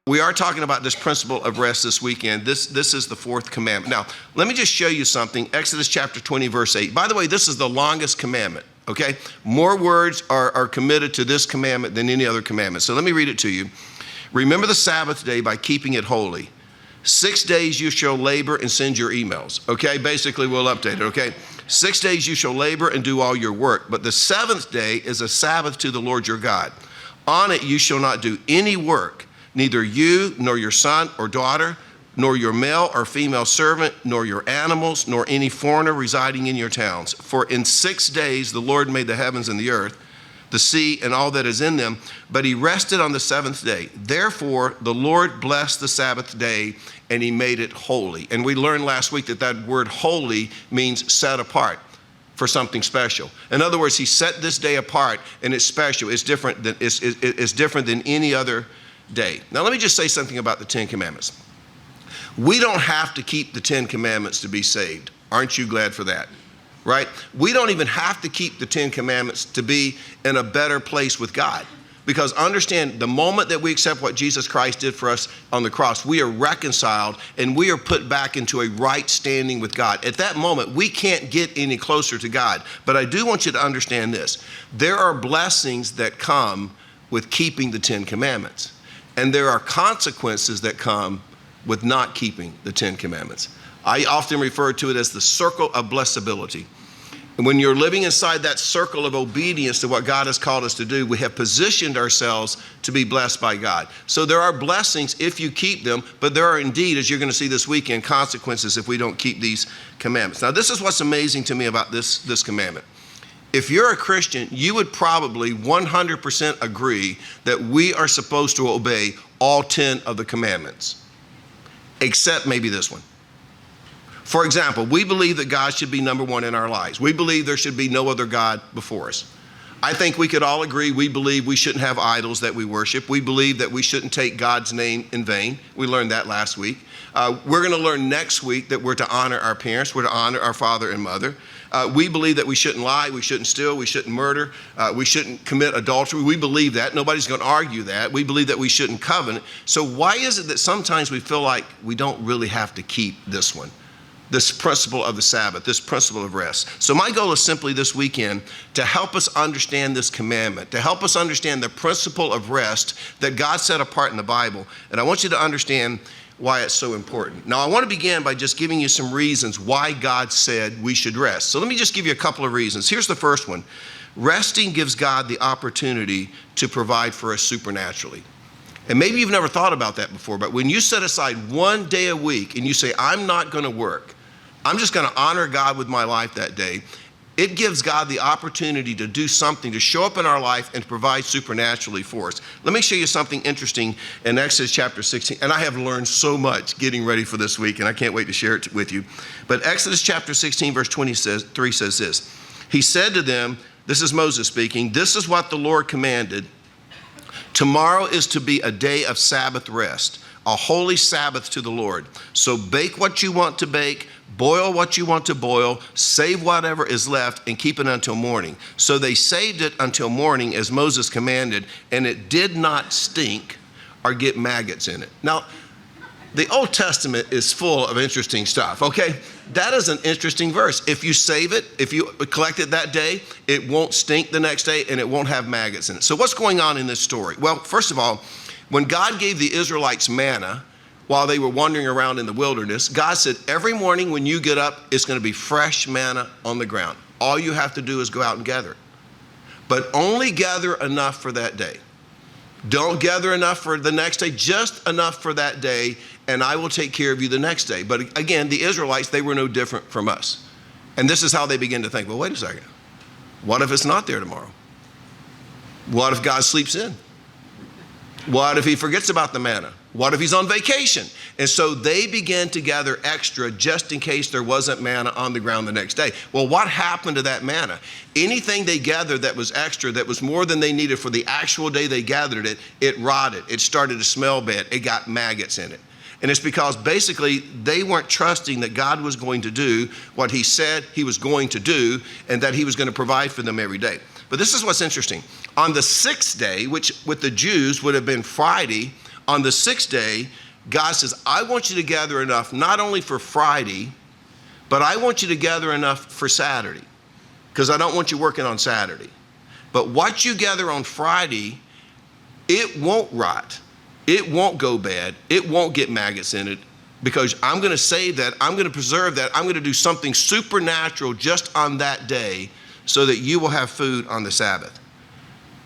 We are talking about this principle of rest this weekend. This is the fourth commandment. Now, let me just show you something. Exodus chapter 20, verse 8. By the way, this is the longest commandment, okay? More words are committed to this commandment than any other commandment. So let me read it to you. Remember the Sabbath day by keeping it holy. 6 days you shall labor and send your emails, okay? Basically, we'll update it, okay? 6 days you shall labor and do all your work. But the seventh day is a Sabbath to the Lord your God. On it you shall not do any work. Neither you, nor your son or daughter, nor your male or female servant, nor your animals, nor any foreigner residing in your towns. For in 6 days the Lord made the heavens and the earth, the sea and all that is in them, but he rested on the seventh day. Therefore the Lord blessed the Sabbath day, and he made it holy. And we learned last week that word holy means set apart for something special. In other words, he set this day apart, and it's special. It's different than any other day. Now, let me just say something about the Ten Commandments. We don't have to keep the Ten Commandments to be saved. Aren't you glad for that? Right? We don't even have to keep the Ten Commandments to be in a better place with God. Because understand, the moment that we accept what Jesus Christ did for us on the cross, we are reconciled and we are put back into a right standing with God. At that moment, we can't get any closer to God. But I do want you to understand this. There are blessings that come with keeping the Ten Commandments. And there are consequences that come with not keeping the Ten Commandments. I often refer to it as the circle of blessability. And when you're living inside that circle of obedience to what God has called us to do, we have positioned ourselves to be blessed by God. So there are blessings if you keep them, but there are indeed, as you're going to see this weekend, consequences if we don't keep these commandments. Now, this is what's amazing to me about this commandment. If you're a Christian, you would probably 100% agree that we are supposed to obey all 10 of the commandments, except maybe this one. For example, we believe that God should be number one in our lives. We believe there should be no other God before us. I think we could all agree we believe we shouldn't have idols that we worship. We believe that we shouldn't take God's name in vain. We learned that last week. We're going to learn next week that we're to honor our parents. We're to honor our father and mother. We believe that we shouldn't lie, we shouldn't steal, we shouldn't murder, we shouldn't commit adultery. We believe that. Nobody's going to argue that. We believe that we shouldn't covenant. So why is it that sometimes we feel like we don't really have to keep this one? This principle of the Sabbath, this principle of rest. So my goal is simply this weekend to help us understand this commandment, to help us understand the principle of rest that God set apart in the Bible. And I want you to understand why it's so important. Now, I want to begin by just giving you some reasons why God said we should rest. So let me just give you a couple of reasons. Here's the first one. Resting gives God the opportunity to provide for us supernaturally. And maybe you've never thought about that before, but when you set aside one day a week and you say, I'm not going to work, I'm just going to honor God with my life that day, it gives God the opportunity to do something, to show up in our life and to provide supernaturally for us. Let me show you something interesting in Exodus chapter 16. And I have learned so much getting ready for this week, and I can't wait to share it with you. But Exodus chapter 16, verse 23 says this. He said to them, this is Moses speaking, this is what the Lord commanded. Tomorrow is to be a day of Sabbath rest, a holy Sabbath to the Lord. So bake what you want to bake, boil what you want to boil, save whatever is left, and keep it until morning. So they saved it until morning as Moses commanded, and it did not stink or get maggots in it. Now, the Old Testament is full of interesting stuff, okay? That is an interesting verse. If you save it, if you collect it that day, it won't stink the next day, and it won't have maggots in it. So what's going on in this story? Well, first of all, when God gave the Israelites manna, while they were wandering around in the wilderness, God said, every morning when you get up, it's going to be fresh manna on the ground. All you have to do is go out and gather it. But only gather enough for that day. Don't gather enough for the next day, just enough for that day, and I will take care of you the next day. But again, the Israelites, they were no different from us. And this is how they begin to think, well, wait a second. What if it's not there tomorrow? What if God sleeps in? What if he forgets about the manna? What if he's on vacation? And so they began to gather extra just in case there wasn't manna on the ground the next day. Well, what happened to that manna? Anything they gathered that was extra, that was more than they needed for the actual day they gathered it, it rotted. It started to smell bad. It got maggots in it. And it's because basically they weren't trusting that God was going to do what he said he was going to do and that he was going to provide for them every day. But this is what's interesting. On the sixth day, which with the Jews would have been Friday, on the sixth day, God says, I want you to gather enough, not only for Friday, but I want you to gather enough for Saturday, because I don't want you working on Saturday. But what you gather on Friday, it won't rot. It won't go bad. It won't get maggots in it, because I'm going to save that. I'm going to preserve that. I'm going to do something supernatural just on that day so that you will have food on the Sabbath.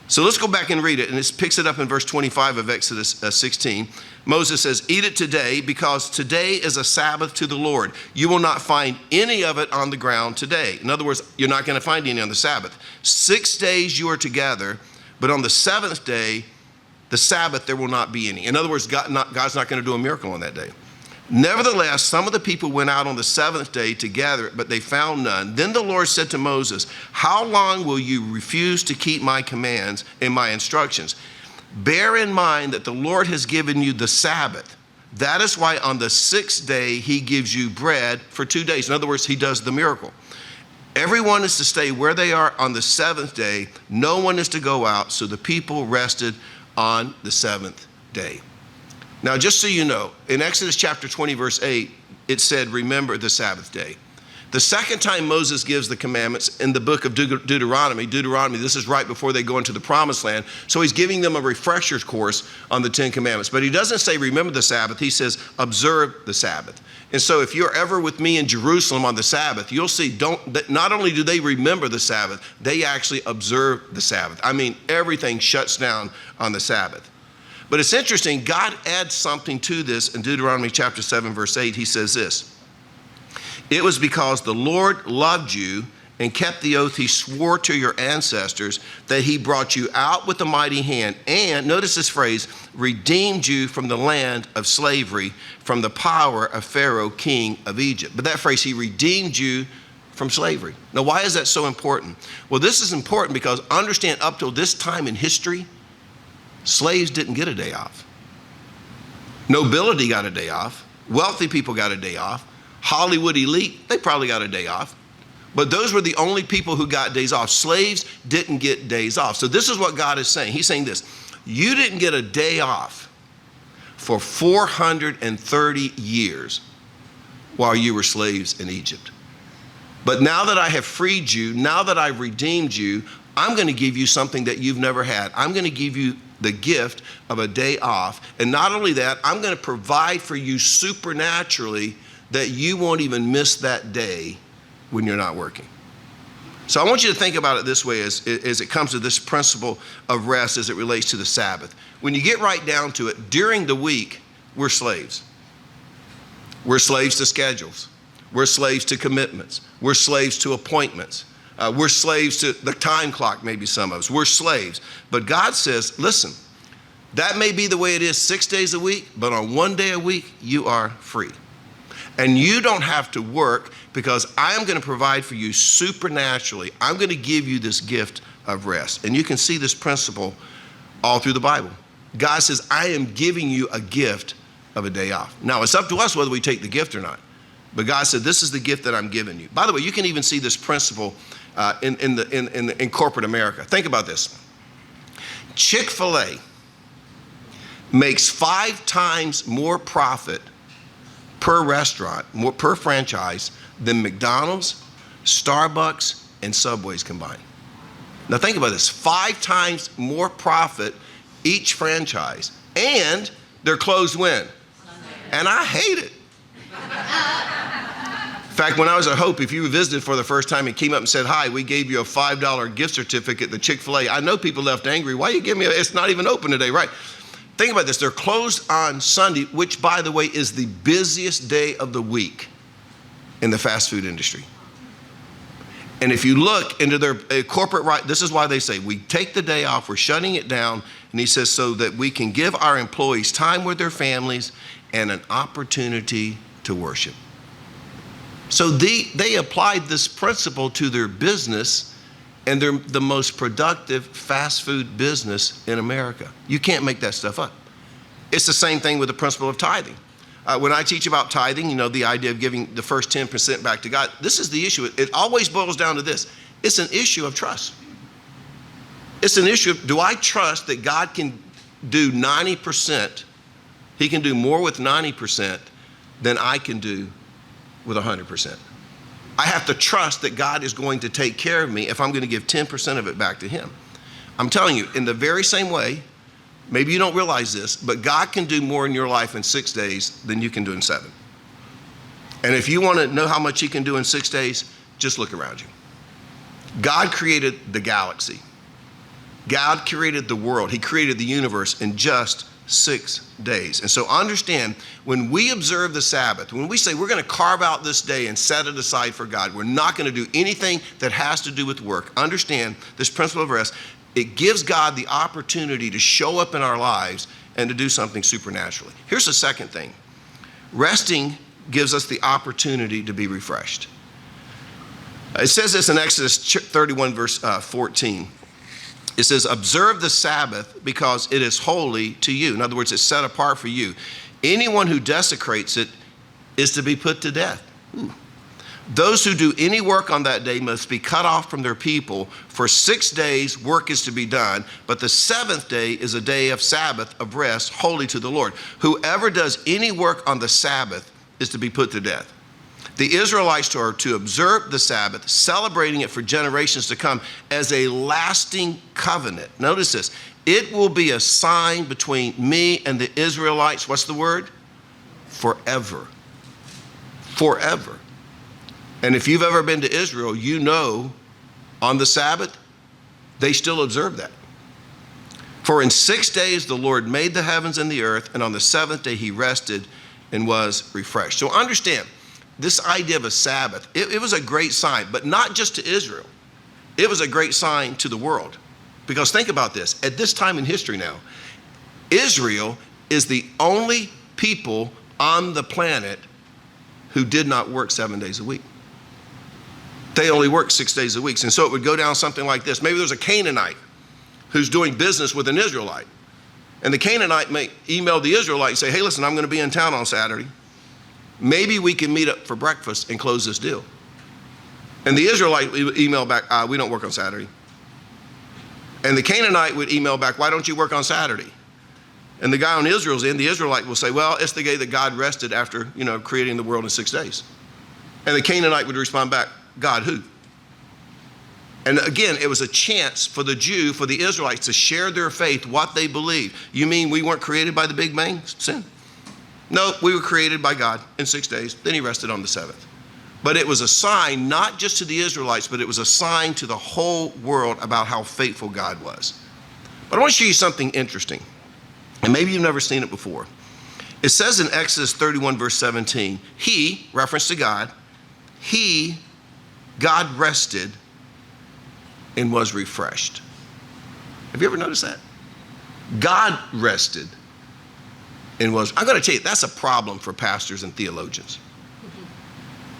So let's go back and read it. And it picks it up in verse 25 of Exodus 16. Moses says, eat it today, because today is a Sabbath to the Lord. You will not find any of it on the ground today. In other words, you're not going to find any on the Sabbath. 6 days you are to gather, but on the seventh day, the Sabbath, there will not be any. In other words, God's not going to do a miracle on that day. Nevertheless, some of the people went out on the seventh day to gather it, but they found none. Then the Lord said to Moses, how long will you refuse to keep my commands and my instructions? Bear in mind that the Lord has given you the Sabbath. That is why on the sixth day he gives you bread for 2 days. In other words, he does the miracle. Everyone is to stay where they are on the seventh day. No one is to go out. So the people rested on the seventh day. Now, just so you know, in Exodus chapter 20, verse 8, it said, remember the Sabbath day. The second time Moses gives the commandments in the book of Deuteronomy, this is right before they go into the promised land. So he's giving them a refresher's course on the 10 commandments. But he doesn't say remember the Sabbath. He says observe the Sabbath. And so if you're ever with me in Jerusalem on the Sabbath, you'll see not only do they remember the Sabbath, they actually observe the Sabbath. I mean, everything shuts down on the Sabbath. But it's interesting, God adds something to this in Deuteronomy chapter 7, verse 8. He says this, it was because the Lord loved you and kept the oath he swore to your ancestors that he brought you out with a mighty hand and, notice this phrase, redeemed you from the land of slavery, from the power of Pharaoh, king of Egypt. But that phrase, he redeemed you from slavery. Now, why is that so important? Well, this is important because understand up till this time in history, slaves didn't get a day off. Nobility got a day off. Wealthy people got a day off. Hollywood elite, they probably got a day off. But those were the only people who got days off. Slaves didn't get days off. So this is what God is saying. He's saying this, you didn't get a day off for 430 years while you were slaves in Egypt. But now that I have freed you, now that I've redeemed you, I'm going to give you something that you've never had. I'm going to give you the gift of a day off. And not only that, I'm going to provide for you supernaturally that you won't even miss that day when you're not working. So I want you to think about it this way as it comes to this principle of rest as it relates to the Sabbath. When you get right down to it, during the week, we're slaves. We're slaves to schedules. We're slaves to commitments. We're slaves to appointments. We're slaves to the time clock, maybe some of us. We're slaves. But God says, listen, that may be the way it is 6 days a week, but on 1 day a week, you are free. And you don't have to work because I am going to provide for you supernaturally. I'm going to give you this gift of rest. And you can see this principle all through the Bible. God says, I am giving you a gift of a day off. Now, it's up to us whether we take the gift or not. But God said, this is the gift that I'm giving you. By the way, you can even see this principle in corporate America. Think about this. Chick-fil-A makes 5 times more profit per restaurant, per franchise, than McDonald's, Starbucks, and Subway's combined. Now think about this, 5 times more profit each franchise, and they're closed when? Sunday. And I hate it. In fact, when I was at Hope, if you visited for the first time and came up and said, hi, we gave you a $5 gift certificate to Chick-fil-A, I know people left angry. Why you give me it's not even open today, right? Think about this, they're closed on Sunday, which by the way is the busiest day of the week in the fast food industry. And if you look into their corporate right, this is why they say, we take the day off, we're shutting it down. And he says, so that we can give our employees time with their families and an opportunity to worship. So they applied this principle to their business, and they're the most productive fast food business in America. You can't make that stuff up. It's the same thing with the principle of tithing. When I teach about tithing, you know, the idea of giving the first 10% back to God, this is the issue. It always boils down to this. It's an issue of trust. It's an issue of, do I trust that God can do 90% He can do more with 90% than I can do with 100%. I have to trust that God is going to take care of me if I'm going to give 10% of it back to him. I'm telling you, in the very same way, maybe you don't realize this, but God can do more in your life in 6 days than you can do in 7. And if you want to know how much he can do in 6 days, just look around you. God created the galaxy. God created the world. He created the universe in just 6 days. And so understand, when we observe the Sabbath, when we say we're going to carve out this day and set it aside for God, we're not going to do anything that has to do with work. Understand this principle of rest. It gives God the opportunity to show up in our lives and to do something supernaturally. Here's the second thing. Resting gives us the opportunity to be refreshed. It says this in Exodus 31, verse 14. It says, observe the Sabbath because it is holy to you. In other words, it's set apart for you. Anyone who desecrates it is to be put to death. Those who do any work on that day must be cut off from their people. For 6 days work is to be done, but the 7th day is a day of Sabbath, of rest, holy to the Lord. Whoever does any work on the Sabbath is to be put to death. The Israelites are to observe the Sabbath, celebrating it for generations to come as a lasting covenant. Notice this. It will be a sign between me and the Israelites. What's the word? Forever. Forever. And if you've ever been to Israel, you know on the Sabbath, they still observe that. For in 6 days the Lord made the heavens and the earth, and on the 7th day he rested and was refreshed. So understand, this idea of a Sabbath, it was a great sign, but not just to Israel. It was a great sign to the world. Because think about this, at this time in history now, Israel is the only people on the planet who did not work 7 days a week. They only worked 6 days a week. And so it would go down something like this. Maybe there's a Canaanite who's doing business with an Israelite. And the Canaanite may email the Israelite and say, hey, listen, I'm going to be in town on Saturday. Maybe we can meet up for breakfast and close this deal. And the Israelite would email back, we don't work on Saturday. And the Canaanite would email back, why don't you work on Saturday? And the guy on Israel's end, the Israelite will say, well, it's the day that God rested after, creating the world in 6 days. And the Canaanite would respond back, God who? And again, it was a chance for the Jew, for the Israelites to share their faith, what they believed. You mean we weren't created by the Big Bang? Sin. No, we were created by God in 6 days. Then he rested on the 7th. But it was a sign, not just to the Israelites, but it was a sign to the whole world about how faithful God was. But I want to show you something interesting. And maybe you've never seen it before. It says in Exodus 31, verse 17, he, reference to God, God rested and was refreshed. Have you ever noticed that? God rested and was, I'm going to tell you, that's a problem for pastors and theologians.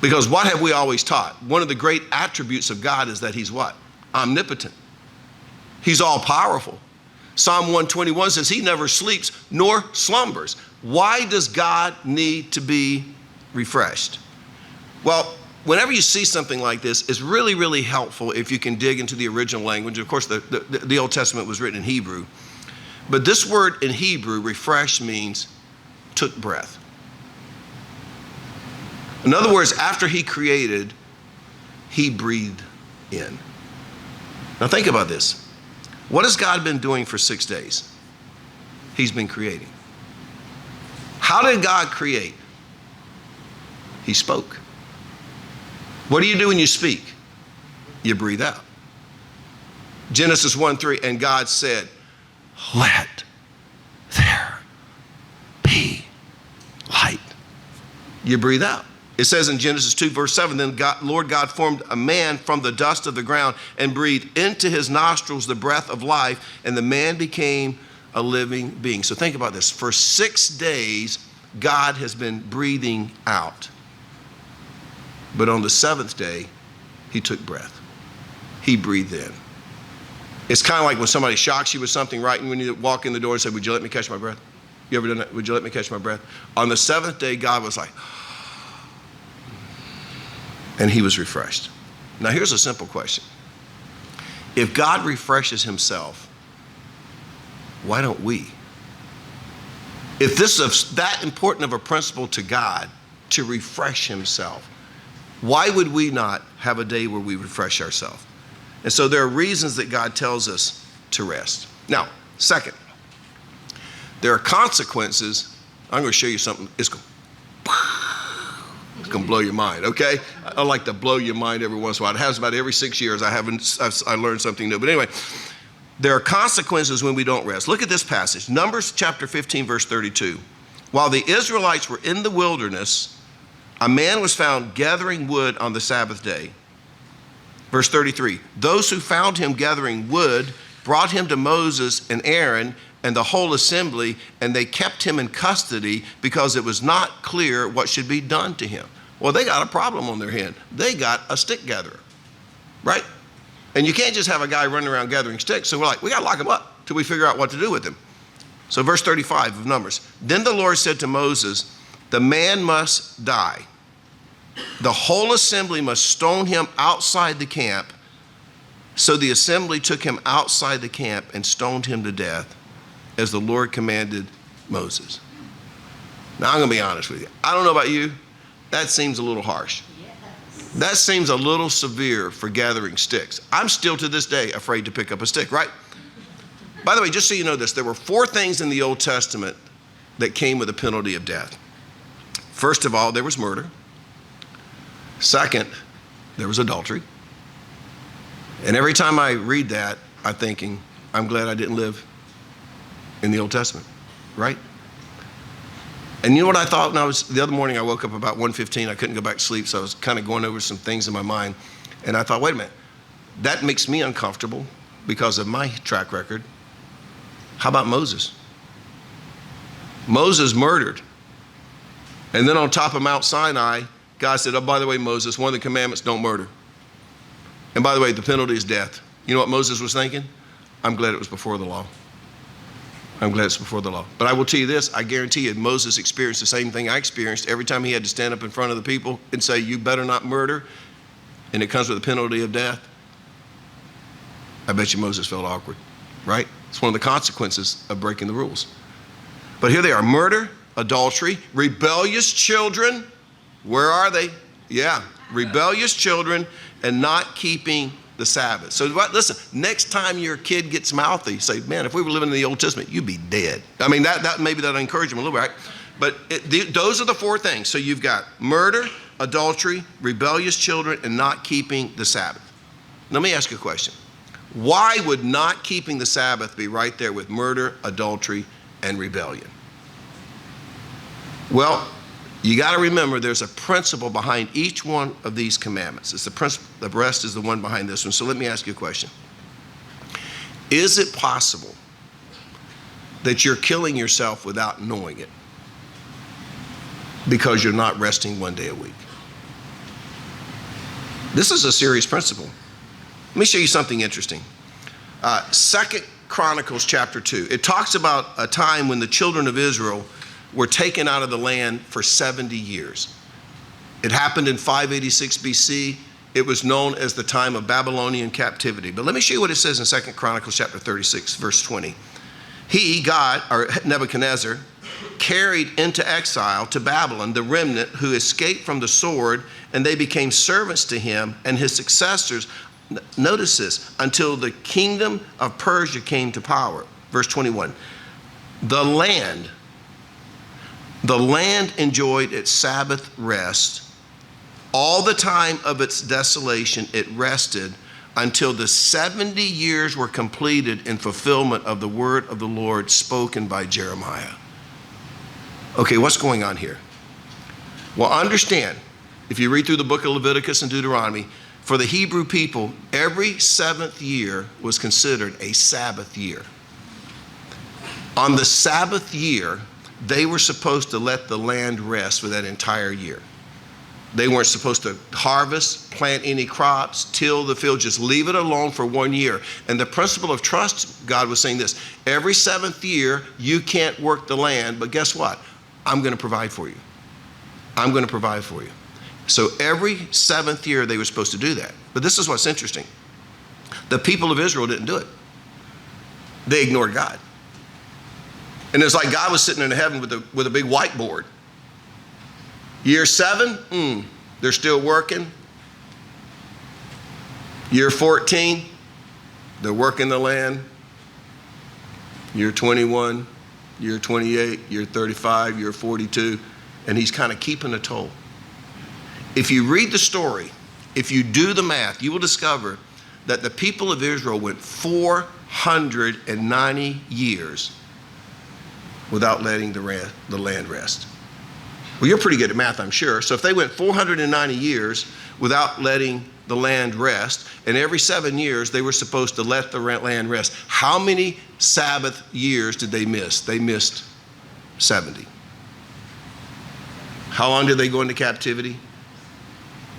Because what have we always taught? One of the great attributes of God is that he's what? Omnipotent. He's all powerful. Psalm 121 says he never sleeps nor slumbers. Why does God need to be refreshed? Well, whenever you see something like this, it's really, really helpful if you can dig into the original language. Of course, the Old Testament was written in Hebrew. But this word in Hebrew, refresh, means took breath. In other words, after he created, he breathed in. Now think about this. What has God been doing for 6 days? He's been creating. How did God create? He spoke. What do you do when you speak? You breathe out. Genesis 1:3, and God said, let there be light. You breathe out. It says in Genesis 2, verse 7, then Lord God formed a man from the dust of the ground and breathed into his nostrils the breath of life, and the man became a living being. So think about this. For 6 days, God has been breathing out. But on the 7th day, he took breath. He breathed in. It's kind of like when somebody shocks you with something, right? And when you walk in the door and say, would you let me catch my breath? You ever done that? Would you let me catch my breath? On the 7th day, God was like, and he was refreshed. Now here's a simple question. If God refreshes himself, why don't we? If this is that important of a principle to God, to refresh himself, why would we not have a day where we refresh ourselves? And so there are reasons that God tells us to rest. Now, second, there are consequences. I'm going to show you something. It's going to blow your mind, okay? I like to blow your mind every once in a while. It happens about every 6 years. I learned something new. But anyway, there are consequences when we don't rest. Look at this passage. Numbers chapter 15, verse 32. While the Israelites were in the wilderness, a man was found gathering wood on the Sabbath day. Verse 33, those who found him gathering wood brought him to Moses and Aaron and the whole assembly, and they kept him in custody because it was not clear what should be done to him. Well, they got a problem on their hand. They got a stick gatherer, right? And you can't just have a guy running around gathering sticks. So we're like, we got to lock him up till we figure out what to do with him. So verse 35 of Numbers, then the Lord said to Moses, the man must die. The whole assembly must stone him outside the camp. So the assembly took him outside the camp and stoned him to death, as the Lord commanded Moses. Now I'm going to be honest with you. I don't know about you. That seems a little harsh. Yes. That seems a little severe for gathering sticks. I'm still to this day afraid to pick up a stick, right? By the way, just so you know this, there were 4 things in the Old Testament that came with the penalty of death. First of all, there was murder. Second, there was adultery. And every time I read that, I'm thinking, I'm glad I didn't live in the Old Testament, right? And you know what I thought the other morning I woke up about 1:15, I couldn't go back to sleep, so I was kind of going over some things in my mind. And I thought, wait a minute, that makes me uncomfortable because of my track record. How about Moses? Moses murdered. And then on top of Mount Sinai, God said, oh, by the way, Moses, one of the commandments, don't murder. And by the way, the penalty is death. You know what Moses was thinking? I'm glad it was before the law. I'm glad it's before the law. But I will tell you this, I guarantee you, Moses experienced the same thing I experienced every time he had to stand up in front of the people and say, you better not murder, and it comes with the penalty of death. I bet you Moses felt awkward, right? It's one of the consequences of breaking the rules. But here they are, murder, adultery, rebellious children. Where are they? Yeah, rebellious children and not keeping the Sabbath. So listen, next time your kid gets mouthy, say, man, if we were living in the Old Testament, you'd be dead. I mean, that maybe that'll encourage them a little bit, right? But those are the 4 things. So you've got murder, adultery, rebellious children, and not keeping the Sabbath. Let me ask you a question. Why would not keeping the Sabbath be right there with murder, adultery, and rebellion? Well, you got to remember there's a principle behind each one of these commandments. It's the principle, the rest is the one behind this one. So let me ask you a question. Is it possible that you're killing yourself without knowing it because you're not resting one day a week? This is a serious principle. Let me show you something interesting. 2 Chronicles chapter 2. It talks about a time when the children of Israel were taken out of the land for 70 years. It happened in 586 BC. It was known as the time of Babylonian captivity. But let me show you what it says in 2 Chronicles chapter 36, verse 20. He, God, or Nebuchadnezzar, carried into exile to Babylon the remnant who escaped from the sword, and they became servants to him and his successors. Notice this, until the kingdom of Persia came to power. Verse 21. The land enjoyed its Sabbath rest. All the time of its desolation, it rested until the 70 years were completed in fulfillment of the word of the Lord spoken by Jeremiah. Okay, what's going on here? Well, understand, if you read through the book of Leviticus and Deuteronomy, for the Hebrew people, every 7th year was considered a Sabbath year. On the Sabbath year, they were supposed to let the land rest for that entire year. They weren't supposed to harvest, plant any crops, till the field, just leave it alone for 1 year. And the principle of trust, God was saying this, every 7th year, you can't work the land, but guess what? I'm going to provide for you. I'm going to provide for you. So every 7th year, they were supposed to do that. But this is what's interesting. The people of Israel didn't do it. They ignored God. And it's like God was sitting in heaven with a big whiteboard. Year 7, they're still working. Year 14, they're working the land. Year 21, year 28, year 35, year 42, and he's kind of keeping a toll. If you read the story, if you do the math, you will discover that the people of Israel went 490 years without letting the land rest. Well, you're pretty good at math, I'm sure. So if they went 490 years without letting the land rest, and every 7 years they were supposed to let the land rest, how many Sabbath years did they miss? They missed 70. How long did they go into captivity?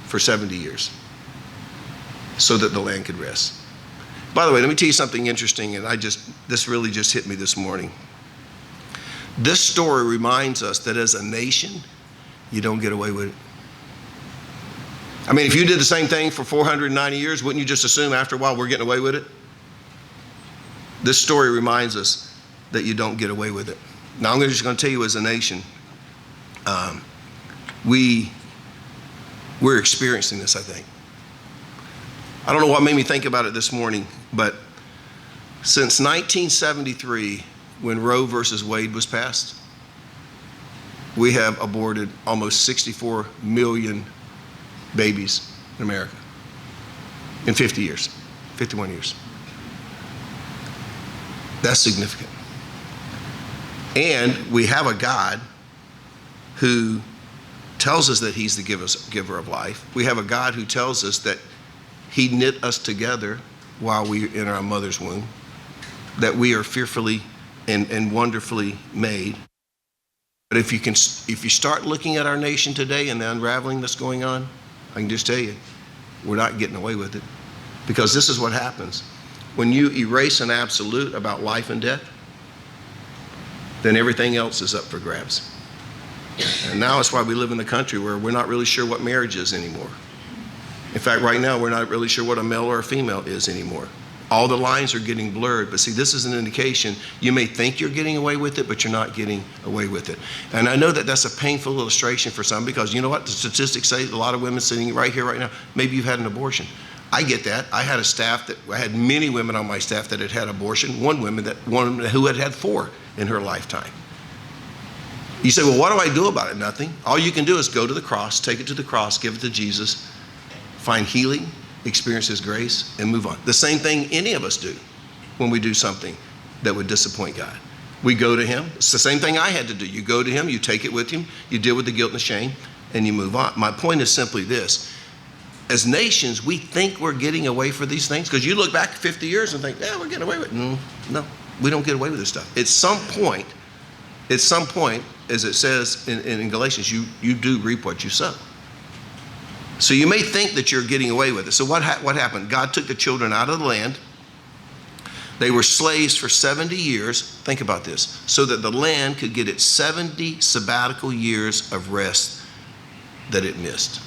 For 70 years, so that the land could rest. By the way, let me tell you something interesting, and this really just hit me this morning. This story reminds us that as a nation, you don't get away with it. I mean, if you did the same thing for 490 years, wouldn't you just assume after a while we're getting away with it? This story reminds us that you don't get away with it. Now, I'm just going to tell you, as a nation, we're experiencing this, I think. I don't know what made me think about it this morning, but since 1973, when Roe versus Wade was passed, we have aborted almost 64 million babies in America in 51 years. That's significant. And we have a God who tells us that he's the giver of life. We have a God who tells us that he knit us together while we were in our mother's womb, that we are fearfully and wonderfully made. But if you start looking at our nation today and the unraveling that's going on, I can just tell you, we're not getting away with it. Because this is what happens. When you erase an absolute about life and death, then everything else is up for grabs. And now it's why we live in a country where we're not really sure what marriage is anymore. In fact, right now, we're not really sure what a male or a female is anymore. All the lines are getting blurred. But see, this is an indication you may think you're getting away with it, but you're not getting away with it. And I know that that's a painful illustration for some, because you know what? The statistics say a lot of women sitting right here, right now, maybe you've had an abortion. I get that. I had many women on my staff that had had abortion, one woman who had had 4 in her lifetime. You say, well, what do I do about it? Nothing. All you can do is go to the cross, take it to the cross, give it to Jesus, find healing, experience his grace, and move on. The same thing any of us do when we do something that would disappoint God. We go to him. It's the same thing I had to do. You go to him, you take it with him, you deal with the guilt and the shame, and you move on. My point is simply this. As nations, we think we're getting away for these things, because you look back 50 years and think, yeah, we're getting away with it. No, we don't get away with this stuff. At some point, as it says in Galatians, you do reap what you sow. So you may think that you're getting away with it. So what happened? God took the children out of the land. They were slaves for 70 years. Think about this. So that the land could get its 70 sabbatical years of rest that it missed.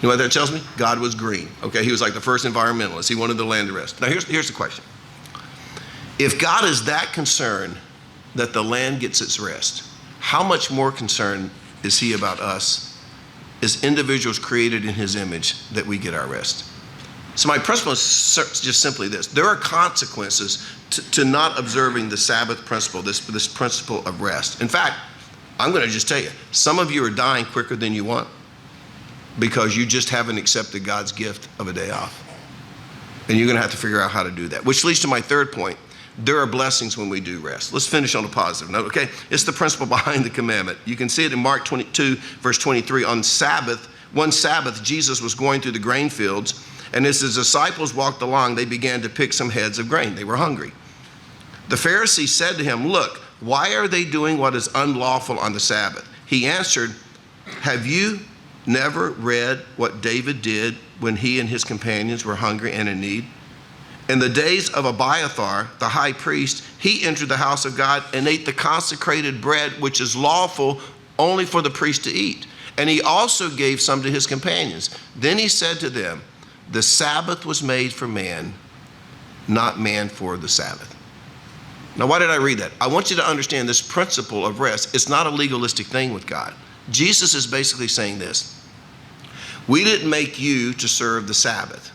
You know what that tells me? God was green. Okay, he was like the first environmentalist. He wanted the land to rest. Now here's the question. If God is that concerned that the land gets its rest, how much more concerned is he about us as individuals created in his image that we get our rest? So my principle is just simply this. There are consequences to not observing the Sabbath principle, this principle of rest. In fact, I'm going to just tell you, some of you are dying quicker than you want because you just haven't accepted God's gift of a day off. And you're going to have to figure out how to do that, which leads to my third point. There are blessings when we do rest. Let's finish on a positive note, okay? It's the principle behind the commandment. You can see it in Mark 22, verse 23. One Sabbath, Jesus was going through the grain fields, and as his disciples walked along, they began to pick some heads of grain. They were hungry. The Pharisees said to him, look, why are they doing what is unlawful on the Sabbath? He answered, have you never read what David did when he and his companions were hungry and in need? In the days of Abiathar, the high priest, he entered the house of God and ate the consecrated bread, which is lawful only for the priest to eat. And he also gave some to his companions. Then he said to them, the Sabbath was made for man, not man for the Sabbath. Now, why did I read that? I want you to understand this principle of rest. It's not a legalistic thing with God. Jesus is basically saying this. We didn't make you to serve the Sabbath.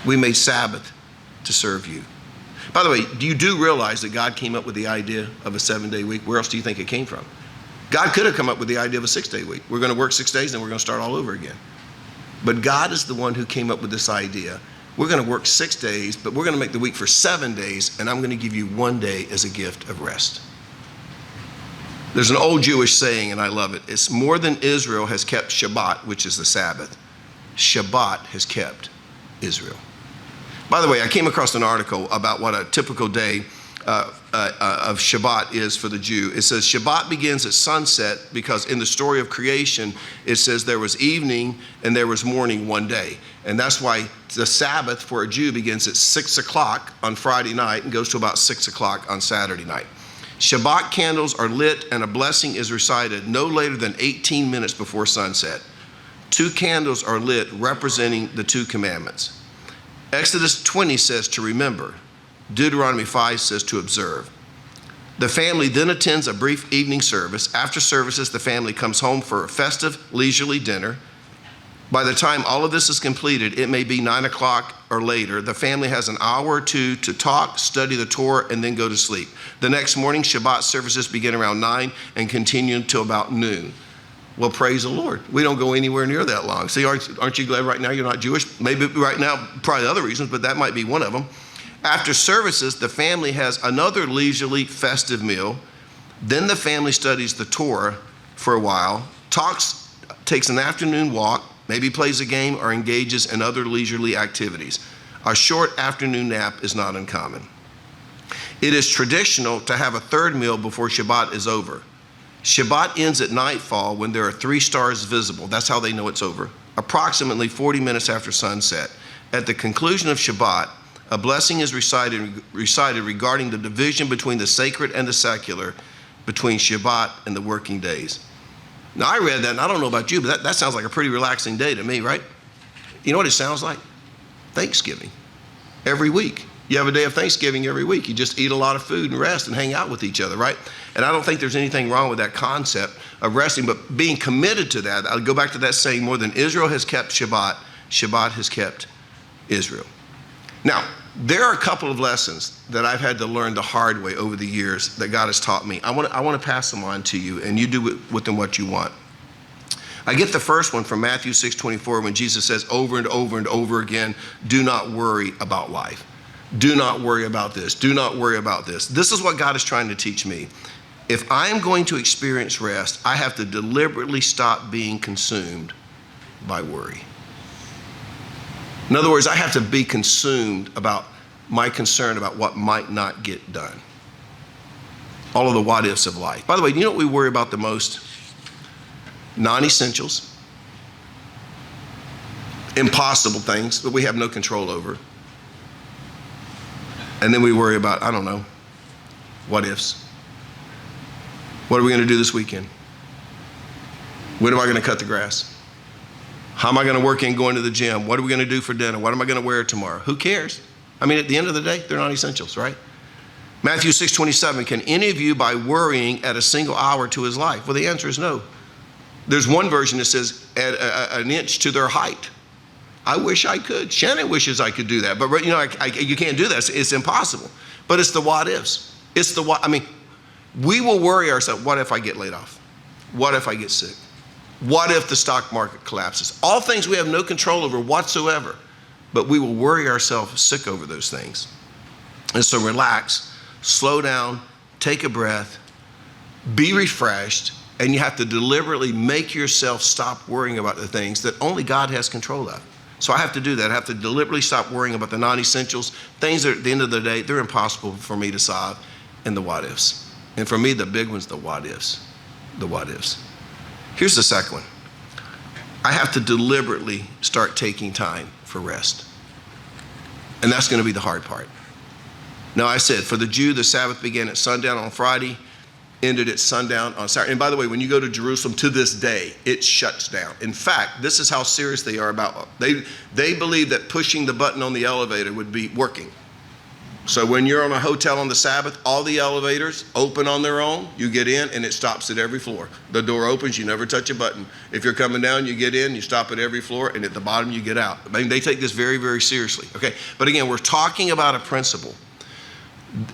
We made Sabbath to serve you. By the way, you do realize that God came up with the idea of a 7-day week? Where else do you think it came from? God could have come up with the idea of a 6-day week. We're going to work 6 days, then we're going to start all over again. But God is the one who came up with this idea. We're going to work 6 days, but we're going to make the week for 7 days, and I'm going to give you 1 day as a gift of rest. There's an old Jewish saying, and I love it. It's more than Israel has kept Shabbat, which is the Sabbath. Shabbat has kept Israel. By the way, I came across an article about what a typical day of Shabbat is for the Jew. It says Shabbat begins at sunset because in the story of creation, it says there was evening and there was morning one day. And that's why the Sabbath for a Jew begins at 6 o'clock on Friday night and goes to about 6 o'clock on Saturday night. Shabbat candles are lit and a blessing is recited no later than 18 minutes before sunset. 2 candles are lit representing the 2 commandments. Exodus 20 says to remember. Deuteronomy 5 says to observe. The family then attends a brief evening service. After services, the family comes home for a festive, leisurely dinner. By the time all of this is completed, it may be 9 o'clock or later. The family has an hour or two to talk, study the Torah, and then go to sleep. The next morning, Shabbat services begin around 9 and continue until about noon. Well, praise the Lord. We don't go anywhere near that long. See, aren't you glad right now you're not Jewish? Maybe right now, probably other reasons, but that might be one of them. After services, the family has another leisurely festive meal. Then the family studies the Torah for a while, takes an afternoon walk, maybe plays a game or engages in other leisurely activities. A short afternoon nap is not uncommon. It is traditional to have a third meal before Shabbat is over. Shabbat ends at nightfall when there are 3 stars visible. That's how they know it's over. Approximately 40 minutes after sunset. At the conclusion of Shabbat, a blessing is recited regarding the division between the sacred and the secular, between Shabbat and the working days. Now, I read that, and I don't know about you, but that sounds like a pretty relaxing day to me, right? You know what it sounds like? Thanksgiving. Every week. You have a day of Thanksgiving every week. You just eat a lot of food and rest and hang out with each other, right? And I don't think there's anything wrong with that concept of resting, but being committed to that. I'll go back to that saying, more than Israel has kept Shabbat, Shabbat has kept Israel. Now, there are a couple of lessons that I've had to learn the hard way over the years that God has taught me. I want to pass them on to you, and you do with them what you want. I get the first one from Matthew 6:24 when Jesus says over and over and over again, do not worry about life. Do not worry about this. Do not worry about this. This is what God is trying to teach me. If I am going to experience rest, I have to deliberately stop being consumed by worry. In other words, I have to be consumed about my concern about what might not get done. All of the what ifs of life. By the way, do you know what we worry about the most? Non-essentials, impossible things that we have no control over. And then we worry about, I don't know, what ifs. What are we going to do this weekend? When am I going to cut the grass? How am I going to work in going to the gym? What are we going to do for dinner? What am I going to wear tomorrow? Who cares? I mean, at the end of the day, they're not essentials, right? Matthew 6:27, can any of you by worrying add a single hour to his life? Well, the answer is no. There's one version that says add an inch to their height. I wish I could. Shannon wishes I could do that. But you know, you can't do that. It's impossible. But it's the what ifs. It's the what. I mean, we will worry ourselves. What if I get laid off? What if I get sick? What if the stock market collapses? All things we have no control over whatsoever. But we will worry ourselves sick over those things. And so relax, slow down, take a breath, be refreshed, and you have to deliberately make yourself stop worrying about the things that only God has control of. So I have to do that. I have to deliberately stop worrying about the non-essentials, things that at the end of the day, they're impossible for me to solve, and the what ifs. And for me, the big one's the what ifs. The what ifs. Here's the second one. I have to deliberately start taking time for rest. And that's going to be the hard part. Now, I said, for the Jew, the Sabbath began at sundown on Friday, ended at sundown on Saturday. And by the way, when you go to Jerusalem to this day, it shuts down. In fact, this is how serious they are about it. They believe that pushing the button on the elevator would be working. So when you're on a hotel on the Sabbath, all the elevators open on their own. You get in and it stops at every floor. The door opens, you never touch a button. If you're coming down, you get in, you stop at every floor, and at the bottom you get out. I mean, they take this very, very seriously. Okay, but again, we're talking about a principle.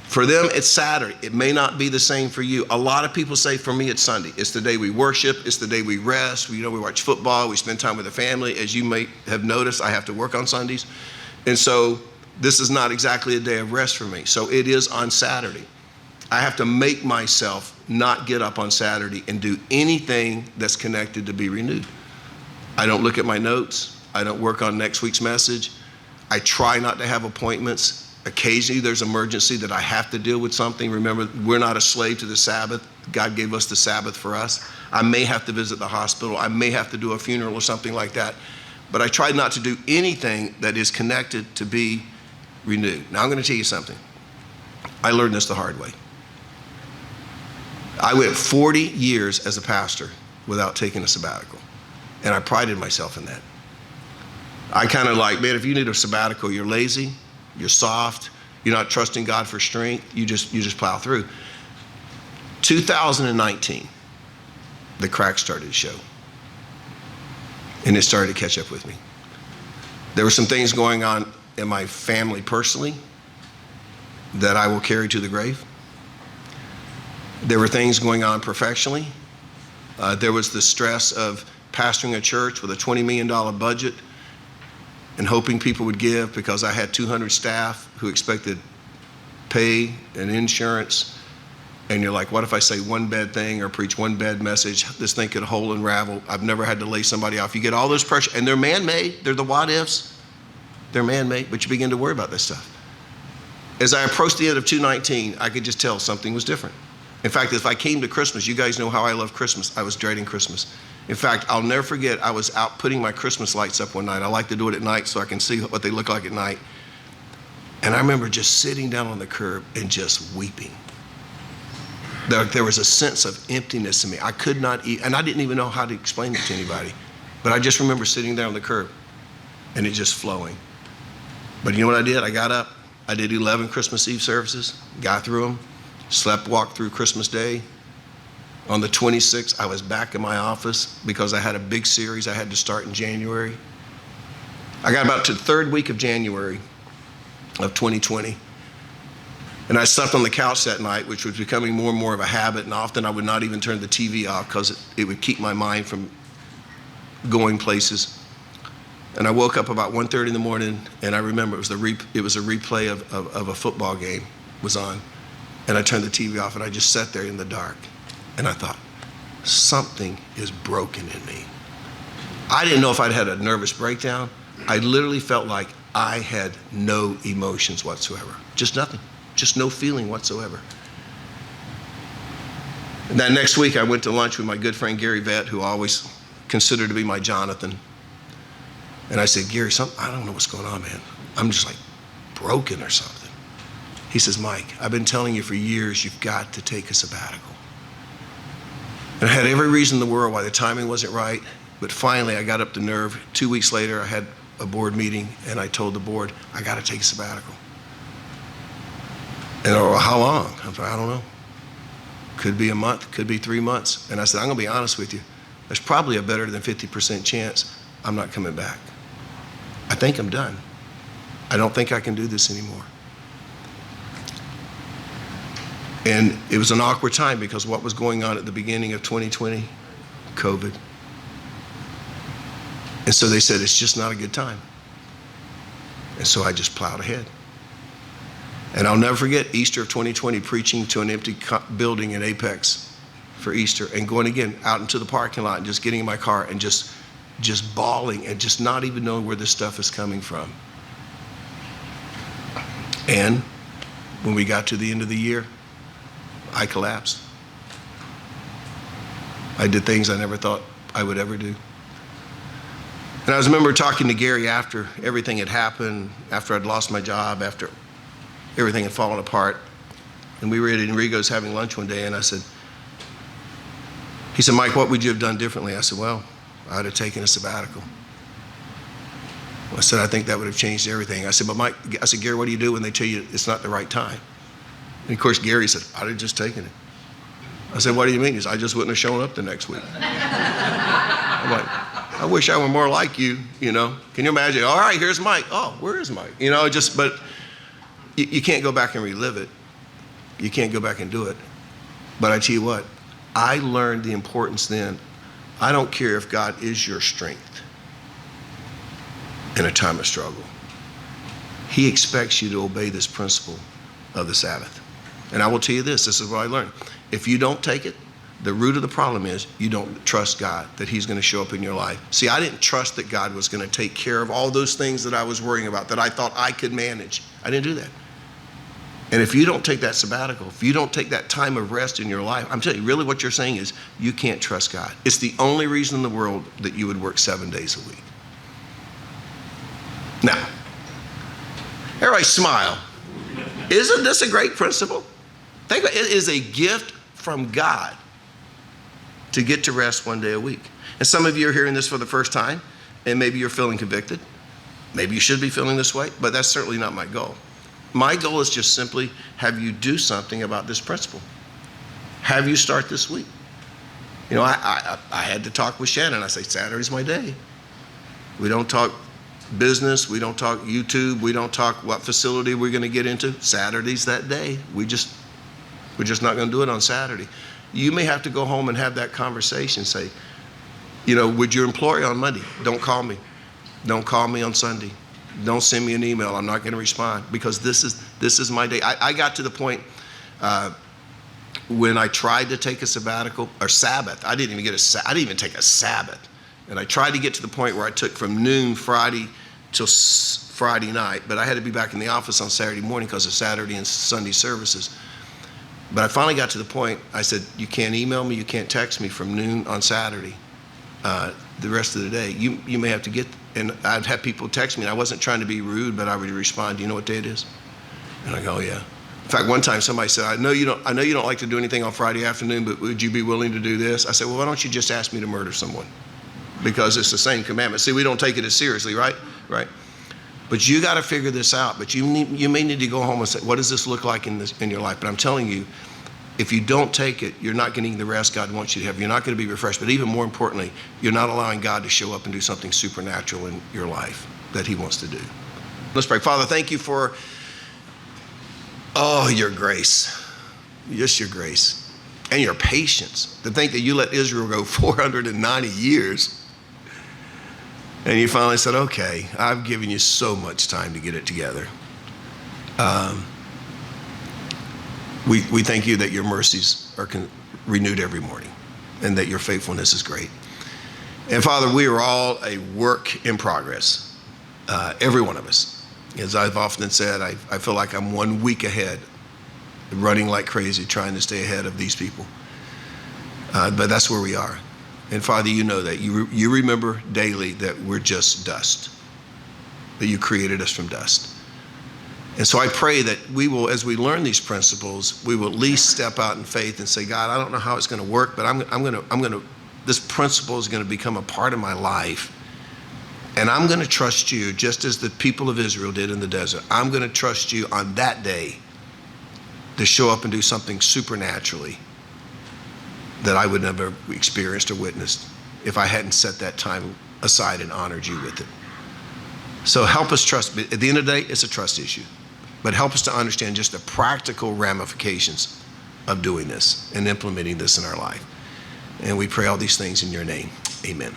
For them, it's Saturday. It may not be the same for you. A lot of people say, for me, it's Sunday. It's the day we worship. It's the day we rest. We watch football. We spend time with the family. As you may have noticed, I have to work on Sundays. And so this is not exactly a day of rest for me. So it is on Saturday. I have to make myself not get up on Saturday and do anything that's connected to be renewed. I don't look at my notes. I don't work on next week's message. I try not to have appointments. Occasionally there's emergency that I have to deal with something. Remember, we're not a slave to the Sabbath. God gave us the Sabbath for us. I may have to visit the hospital. I may have to do a funeral or something like that. But I try not to do anything that is connected to be renewed. Now I'm going to tell you something. I learned this the hard way. I went 40 years as a pastor without taking a sabbatical, and I prided myself in that. I kind of like, man, if you need a sabbatical, you're lazy, you're soft, you're not trusting God for strength, you just plow through. 2019, the crack started to show, and it started to catch up with me. There were some things going on in my family personally that I will carry to the grave. There were things going on professionally. There was the stress of pastoring a church with a $20 million budget and hoping people would give, because I had 200 staff who expected pay and insurance. And you're like, what if I say one bad thing or preach one bad message? This thing could whole unravel. I've never had to lay somebody off. You get all this pressure, and they're man-made. They're the what ifs. They're man-made, but you begin to worry about this stuff. As I approached the end of 2019, I could just tell something was different. In fact, if I came to Christmas, you guys know how I love Christmas. I was dreading Christmas. In fact, I'll never forget, I was out putting my Christmas lights up one night. I like to do it at night so I can see what they look like at night. And I remember just sitting down on the curb and just weeping. There was a sense of emptiness in me. I could not eat, and I didn't even know how to explain it to anybody. But I just remember sitting there on the curb and it just flowing. But you know what I did? I got up. I did 11 Christmas Eve services, got through them, slept, walked through Christmas Day. On the 26th, I was back in my office because I had a big series I had to start in January. I got about to the third week of January of 2020. And I slept on the couch that night, which was becoming more and more of a habit. And often I would not even turn the TV off because it would keep my mind from going places. And I woke up about 1:30 in the morning, and I remember it was a replay of a football game was on. And I turned the TV off, and I just sat there in the dark. And I thought, something is broken in me. I didn't know if I'd had a nervous breakdown. I literally felt like I had no emotions whatsoever. Just nothing. Just no feeling whatsoever. And that next week, I went to lunch with my good friend Gary Vett, who I always considered to be my Jonathan. And I said, Gary, I don't know what's going on, man. I'm just like broken or something. He says, Mike, I've been telling you for years, you've got to take a sabbatical. And I had every reason in the world why the timing wasn't right, but finally I got up the nerve. 2 weeks later, I had a board meeting, and I told the board, I got to take a sabbatical. And they were, well, how long? I was like, I don't know. Could be a month, could be 3 months. And I said, I'm going to be honest with you. There's probably a better than 50% chance I'm not coming back. I think I'm done. I don't think I can do this anymore. And it was an awkward time because what was going on at the beginning of 2020? COVID. And so they said, it's just not a good time. And so I just plowed ahead. And I'll never forget Easter of 2020, preaching to an empty building in Apex for Easter, and going again out into the parking lot and just getting in my car and just bawling and just not even knowing where this stuff is coming from. And when we got to the end of the year, I collapsed. I did things I never thought I would ever do. And I remember talking to Gary after everything had happened, after I'd lost my job, after everything had fallen apart. And we were at Enrico's having lunch one day, and he said, Mike, what would you have done differently? I said, well, I'd have taken a sabbatical. I said, I think that would have changed everything. I said, but Mike, I said, Gary, what do you do when they tell you it's not the right time? And of course, Gary said, I'd have just taken it. I said, what do you mean? He said, I just wouldn't have shown up the next week. I'm like, I wish I were more like you, you know. Can you imagine? All right, here's Mike. Oh, where is Mike? You know, but you can't go back and relive it. You can't go back and do it. But I tell you what, I learned the importance then. I don't care if God is your strength in a time of struggle. He expects you to obey this principle of the Sabbath. And I will tell you this is what I learned. If you don't take it, the root of the problem is you don't trust God, that he's going to show up in your life. See, I didn't trust that God was going to take care of all those things that I was worrying about, that I thought I could manage. I didn't do that. And if you don't take that sabbatical, if you don't take that time of rest in your life, I'm telling you, really what you're saying is you can't trust God. It's the only reason in the world that you would work 7 days a week. Now, everybody smile. Isn't this a great principle? Think about it. It is a gift from God to get to rest 1 day a week. And some of you are hearing this for the first time, and maybe you're feeling convicted. Maybe you should be feeling this way, but that's certainly not my goal. My goal is just simply have you do something about this principle. Have you start this week. You know, I had to talk with Shannon. I say, Saturday's my day. We don't talk business. We don't talk YouTube. We don't talk what facility we're going to get into. Saturday's that day. We're just not going to do it on Saturday. You may have to go home and have that conversation. Say, you know, with your employer on Monday, don't call me. Don't call me on Sunday. Don't send me an email. I'm not going to respond because this is my day. I got to the point when I tried to take a sabbatical or Sabbath. I didn't even take a Sabbath. And I tried to get to the point where I took from noon Friday till Friday night, but I had to be back in the office on Saturday morning because of Saturday and Sunday services. But I finally got to the point, I said, you can't email me, you can't text me from noon on Saturday, the rest of the day. You may have to get, and I'd have people text me, and I wasn't trying to be rude, but I would respond, do you know what day it is? And I go, oh, yeah. In fact, one time somebody said, I know you don't like to do anything on Friday afternoon, but would you be willing to do this? I said, well, why don't you just ask me to murder someone? Because it's the same commandment. See, we don't take it as seriously, right? Right. But you got to figure this out. But you may need to go home and say, what does this look like in your life? But I'm telling you, if you don't take it, you're not getting the rest God wants you to have. You're not going to be refreshed. But even more importantly, you're not allowing God to show up and do something supernatural in your life that he wants to do. Let's pray. Father, thank you for, your grace. Just your grace. And your patience. To think that you let Israel go 490 years. And you finally said, okay, I've given you so much time to get it together. We thank you that your mercies are renewed every morning and that your faithfulness is great. And Father, we are all a work in progress, every one of us. As I've often said, I feel like I'm 1 week ahead, running like crazy, trying to stay ahead of these people. But that's where we are. And Father, you know that. You remember daily that we're just dust, that you created us from dust. And so I pray that we will, as we learn these principles, we will at least step out in faith and say, God, I don't know how it's going to work, but this principle is going to become a part of my life. And I'm going to trust you just as the people of Israel did in the desert. I'm going to trust you on that day to show up and do something supernaturally that I would never have experienced or witnessed if I hadn't set that time aside and honored you with it. So help us trust. At the end of the day, it's a trust issue. But help us to understand just the practical ramifications of doing this and implementing this in our life. And we pray all these things in your name. Amen.